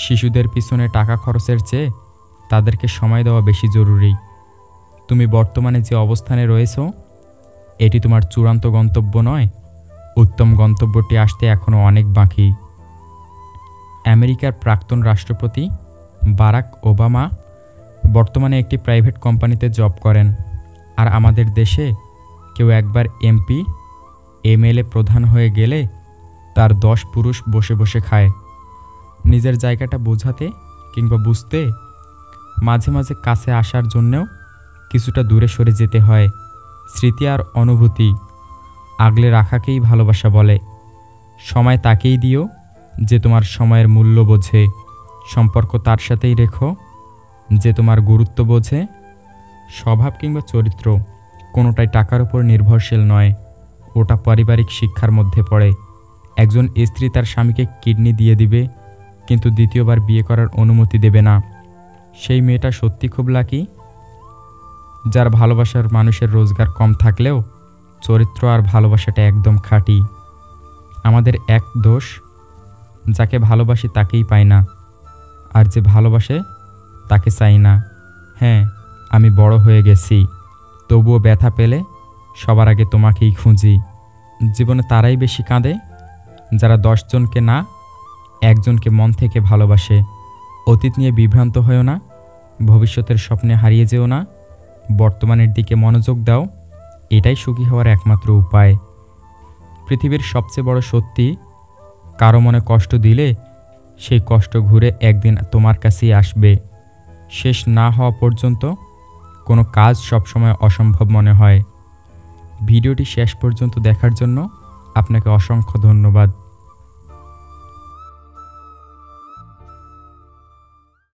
শিশুদের পিছনে টাকা খরচের চেয়ে তাদেরকে সময় দেওয়া বেশি জরুরি। তুমি বর্তমানে যে অবস্থানে রয়েছো, এটি তোমার চূড়ান্ত গন্তব্য নয়। উত্তম গন্তব্যটি আসতে এখনও অনেক বাকি। আমেরিকার প্রাক্তন রাষ্ট্রপতি বারাক ওবামা বর্তমানে একটি প্রাইভেট কোম্পানিতে জব করেন। আর আমাদের দেশে কেউ একবার এমপি এমএলএ প্রধান হয়ে গেলে তার 10 পুরুষ বসে বসে খায়। নিজের জায়গাটা বোঝাতে কিংবা বুঝতে মাঝে মাঝে কাছে আসার জন্যেও কিছুটা দূরে সরে যেতে হয়। স্মৃতি আর অনুভূতি আগলে রাখাকেই ভালোবাসা বলে। সময় তাকেই দিও যে তোমার সময়ের মূল্য বোঝে। সম্পর্ক তার সাথেই রেখো যে তোমার গুরুত্ব বোঝে। স্বভাব কিংবা চরিত্র কোনোটাই টাকার উপর নির্ভরশীল নয়, ওটা পারিবারিক শিক্ষার মধ্যে পড়ে। একজন স্ত্রী তার স্বামীকে কিডনি দিয়ে দিবে, কিন্তু দ্বিতীয়বার বিয়ে করার অনুমতি দেবে না। সেই মেয়েটা সত্যি খুব লাকি, যার ভালোবাসার মানুষের রোজগার কম থাকলেও চরিত্র আর ভালোবাসাটা একদম খাঁটি। আমাদের এক দোষ, যাকে ভালোবাসি তাকেই পাই না, আর যে ভালোবাসে তাকে চাই না। হ্যাঁ, আমি বড় হয়ে গেছি, তবুও ব্যথা পেলে সবার আগে তোমাকেই খুঁজি। জীবনে তারাই বেশি কাঁদে যারা 10 জনকে না, একজনকে মন থেকে ভালোবাসে। অতীত নিয়ে বিভ্রান্ত হয়েও না, ভবিষ্যতের স্বপ্নে হারিয়ে যেও না। বর্তমানের দিকে মনোযোগ দাও, এটাই সুখী হওয়ার একমাত্র উপায়। পৃথিবীর সবচেয়ে বড় সত্যি, কারো মনে কষ্ট দিলে সেই কষ্ট ঘুরে একদিন তোমার কাছেই আসবে। শেষ না হওয়া পর্যন্ত কোনো কাজ সবসময় অসম্ভব মনে হয়। ভিডিওটি শেষ পর্যন্ত দেখার জন্য আপনাকে অসংখ্য ধন্যবাদ।